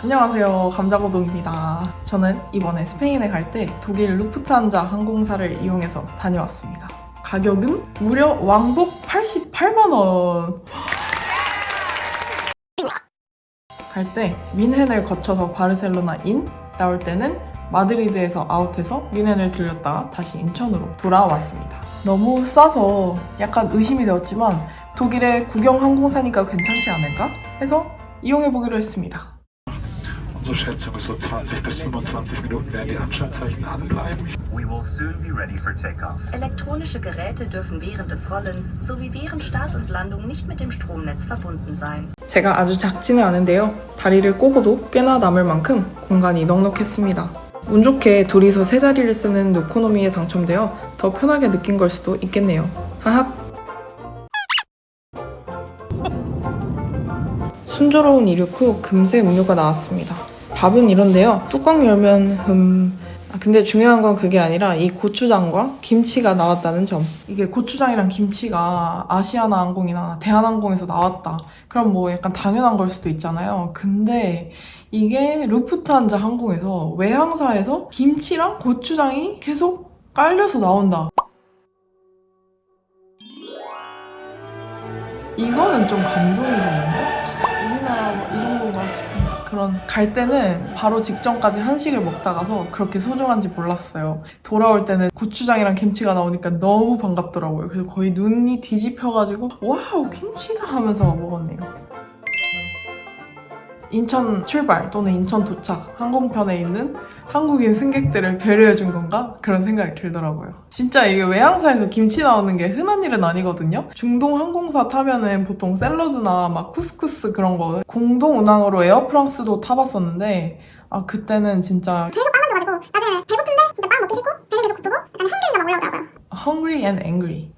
안녕하세요, 감자고동입니다. 저는 이번에 스페인에 갈 때 독일 루프트한자 항공사를 이용해서 다녀왔습니다. 가격은 무려 왕복 88만원! 갈 때 민헨을 거쳐서 바르셀로나 인, 나올 때는 마드리드에서 아웃해서 민헨을 들렸다가 다시 인천으로 돌아왔습니다. 너무 싸서 약간 의심이 되었지만 독일의 국영 항공사니까 괜찮지 않을까 해서 이용해보기로 했습니다. Unsere Schätzung ist so 20 bis 25 Minuten werden die Anscheinzeichen anbleiben. We will soon be ready for takeoff. Elektronische Geräte dürfen während des Rollens sowie während Start und Landung nicht mit dem Stromnetz verbunden sein. 제가 아주 작지는 않은데요. 다리를 꼬고도 꽤나 남을 만큼 공간이 넉넉했습니다. 운 좋게 둘이서 세 자리를 쓰는 노코노미에 당첨되어 더 편하게 느낀 걸 수도 있겠네요. 하하. 순조로운 이륙 후 금세 음료가 나왔습니다. 밥은 이런데요. 뚜껑 열면 근데 중요한 건 그게 아니라 이 고추장과 김치가 나왔다는 점. 이게 고추장이랑 김치가 아시아나 항공이나 대한항공에서 나왔다. 그럼 뭐 약간 당연한 걸 수도 있잖아요. 근데 이게 루프트한자 항공에서 외항사에서 김치랑 고추장이 계속 깔려서 나온다. 이거는 좀 감동이거든요. 우리나라 이 정도가 싶은 그런 갈 때는 바로 직전까지 한식을 먹다 가서 그렇게 소중한지 몰랐어요. 돌아올 때는 고추장이랑 김치가 나오니까 너무 반갑더라고요. 그래서 거의 눈이 뒤집혀가지고 와우 김치다 하면서 먹었네요. 인천 출발 또는 인천 도착 항공편에 있는 한국인 승객들을 배려해준 건가? 그런 생각이 들더라고요. 진짜 이게 외항사에서 김치 나오는 게 흔한 일은 아니거든요. 중동 항공사 타면은 보통 샐러드나 막 쿠스쿠스 그런 거 공동 운항으로 에어프랑스도 타봤었는데 그때는 진짜 계속 빵 만져가지고 나중에 배고픈데 진짜 빵 먹기 싫고 배는 계속 고프고 약간 행글이가 막 올라오더라고요. hungry and angry.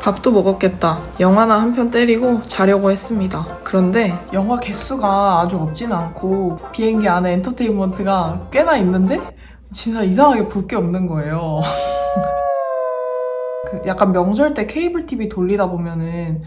밥도 먹었겠다. 영화나 한 편 때리고 자려고 했습니다. 그런데 영화 개수가 아주 없지는 않고 비행기 안에 엔터테인먼트가 꽤나 있는데 진짜 이상하게 볼 게 없는 거예요. 약간 명절 때 케이블 TV 돌리다 보면은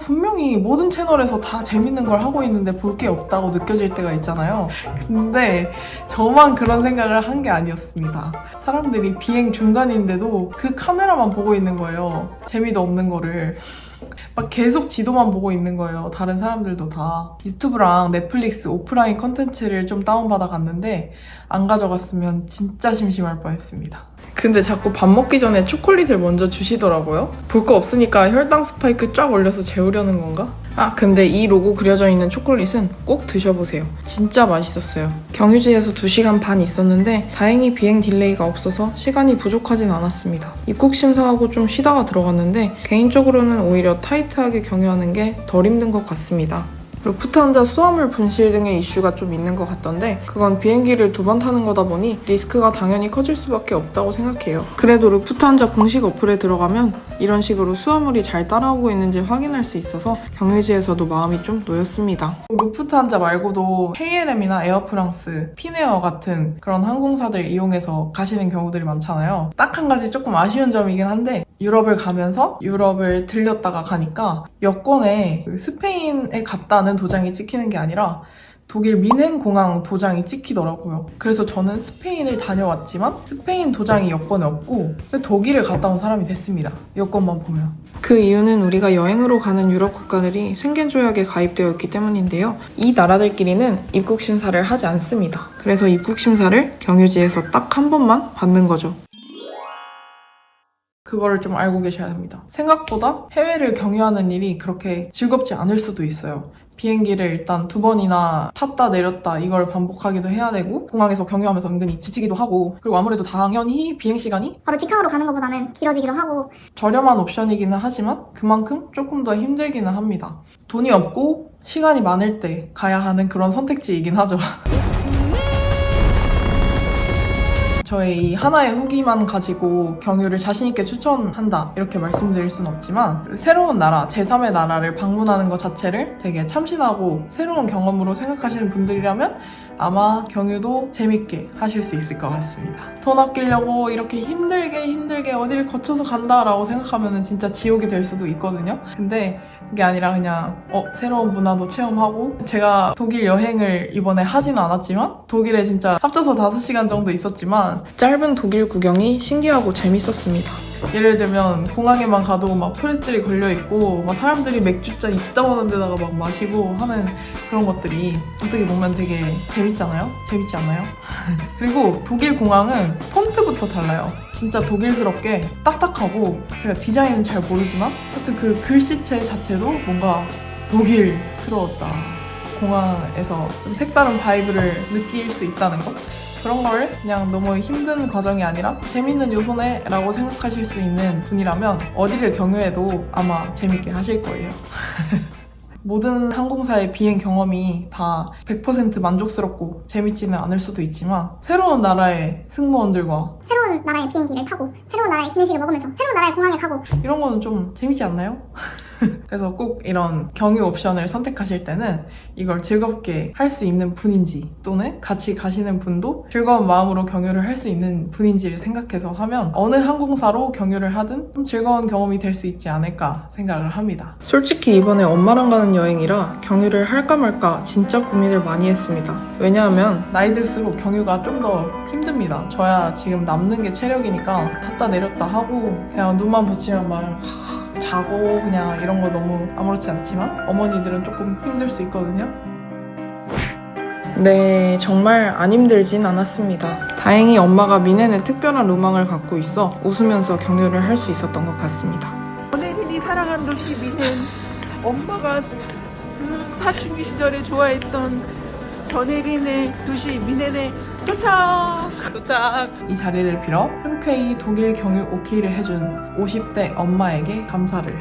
분명히 모든 채널에서 다 재밌는 걸 하고 있는데 볼 게 없다고 느껴질 때가 있잖아요. 근데 저만 그런 생각을 한 게 아니었습니다. 사람들이 비행 중간인데도 그 카메라만 보고 있는 거예요. 재미도 없는 거를. 막 계속 지도만 보고 있는 거예요. 다른 사람들도 다. 유튜브랑 넷플릭스 오프라인 컨텐츠를 좀 다운받아 갔는데 안 가져갔으면 진짜 심심할 뻔했습니다. 근데 자꾸 밥 먹기 전에 초콜릿을 먼저 주시더라고요. 볼 거 없으니까 혈당 스파이크 쫙 올려서 재우려는 건가? 근데 이 로고 그려져 있는 초콜릿은 꼭 드셔보세요. 진짜 맛있었어요. 경유지에서 2시간 반 있었는데 다행히 비행 딜레이가 없어서 시간이 부족하진 않았습니다. 입국 심사하고 좀 쉬다가 들어갔는데 개인적으로는 오히려 타이트하게 경유하는 게 덜 힘든 것 같습니다. 루프트한자 수화물 분실 등의 이슈가 좀 있는 것 같던데 그건 비행기를 2번 타는 거다 보니 리스크가 당연히 커질 수밖에 없다고 생각해요. 그래도 루프트한자 공식 어플에 들어가면 이런 식으로 수화물이 잘 따라오고 있는지 확인할 수 있어서 경유지에서도 마음이 좀 놓였습니다. 루프트한자 말고도 KLM이나 에어프랑스, 피네어 같은 그런 항공사들 이용해서 가시는 경우들이 많잖아요. 딱 한 가지 조금 아쉬운 점이긴 한데 유럽을 가면서 유럽을 들렸다가 가니까 여권에 스페인에 갔다는 도장이 찍히는 게 아니라 독일 민헨 공항 도장이 찍히더라고요. 그래서 저는 스페인을 다녀왔지만 스페인 도장이 여권에 없고 독일을 갔다 온 사람이 됐습니다. 여권만 보면. 그 이유는 우리가 여행으로 가는 유럽 국가들이宣言 조약에 가입되어 있기 때문인데요. 이 나라들끼리는 입국 심사를 하지 않습니다. 그래서 입국 심사를 경유지에서 딱 한 번만 받는 거죠. 그거를 좀 알고 계셔야 합니다. 생각보다 해외를 경유하는 일이 그렇게 즐겁지 않을 수도 있어요. 비행기를 일단 2번이나 탔다 내렸다 이걸 반복하기도 해야 되고 공항에서 경유하면서 은근히 지치기도 하고 그리고 아무래도 당연히 비행시간이 바로 직항으로 가는 것보다는 길어지기도 하고 저렴한 옵션이기는 하지만 그만큼 조금 더 힘들기는 합니다. 돈이 없고 시간이 많을 때 가야 하는 그런 선택지이긴 하죠. 저의 이 하나의 후기만 가지고 경유를 자신있게 추천한다 이렇게 말씀드릴 순 없지만 새로운 나라, 제3의 나라를 방문하는 것 자체를 되게 참신하고 새로운 경험으로 생각하시는 분들이라면 아마 경유도 재밌게 하실 수 있을 것 같습니다. 돈 아끼려고 이렇게 힘들게 어디를 거쳐서 간다라고 생각하면 진짜 지옥이 될 수도 있거든요. 근데 그게 아니라 그냥 새로운 문화도 체험하고, 제가 독일 여행을 이번에 하진 않았지만 독일에 진짜 합쳐서 5시간 정도 있었지만 짧은 독일 구경이 신기하고 재밌었습니다. 예를 들면 공항에만 가도 막 프레첼이 걸려있고 막 사람들이 맥주잔 이따만한 데다가 막 마시고 하는 그런 것들이 어떻게 보면 되게 재밌잖아요? 재밌지 않나요? 그리고 독일 공항은 폰트부터 달라요. 진짜 독일스럽게 딱딱하고, 제가 디자인은 잘 모르지만 하여튼 그 글씨체 자체도 뭔가 독일스러웠다. 공항에서 좀 색다른 바이브를 느낄 수 있다는 거? 그런 걸 그냥 너무 힘든 과정이 아니라 재밌는 요소네 라고 생각하실 수 있는 분이라면 어디를 경유해도 아마 재밌게 하실 거예요. 모든 항공사의 비행 경험이 다 100% 만족스럽고 재밌지는 않을 수도 있지만, 새로운 나라의 승무원들과 새로운 나라의 비행기를 타고 새로운 나라의 기내식을 먹으면서 새로운 나라의 공항에 가고 이런 거는 좀 재밌지 않나요? 그래서 꼭 이런 경유 옵션을 선택하실 때는 이걸 즐겁게 할 수 있는 분인지, 또는 같이 가시는 분도 즐거운 마음으로 경유를 할 수 있는 분인지를 생각해서 하면 어느 항공사로 경유를 하든 좀 즐거운 경험이 될 수 있지 않을까 생각을 합니다. 솔직히 이번에 엄마랑 가는 여행이라 경유를 할까 말까 진짜 고민을 많이 했습니다. 왜냐하면 나이 들수록 경유가 좀 더 힘듭니다. 저야 지금 남는 게 체력이니까 탔다 내렸다 하고 그냥 눈만 붙이면 막 자고 그냥 이런 거 너무 아무렇지 않지만 어머니들은 조금 힘들 수 있거든요. 네, 정말 안 힘들진 않았습니다. 다행히 엄마가 미넨에 특별한 로망을 갖고 있어 웃으면서 경유를 할 수 있었던 것 같습니다. 전혜린이 사랑한 도시 미넨, 엄마가 그 사춘기 시절에 좋아했던 전혜린의 도시 미넨에 도착! 이 자리를 빌어 흔쾌히 독일 경유 오케이를 해준 50대 엄마에게 감사를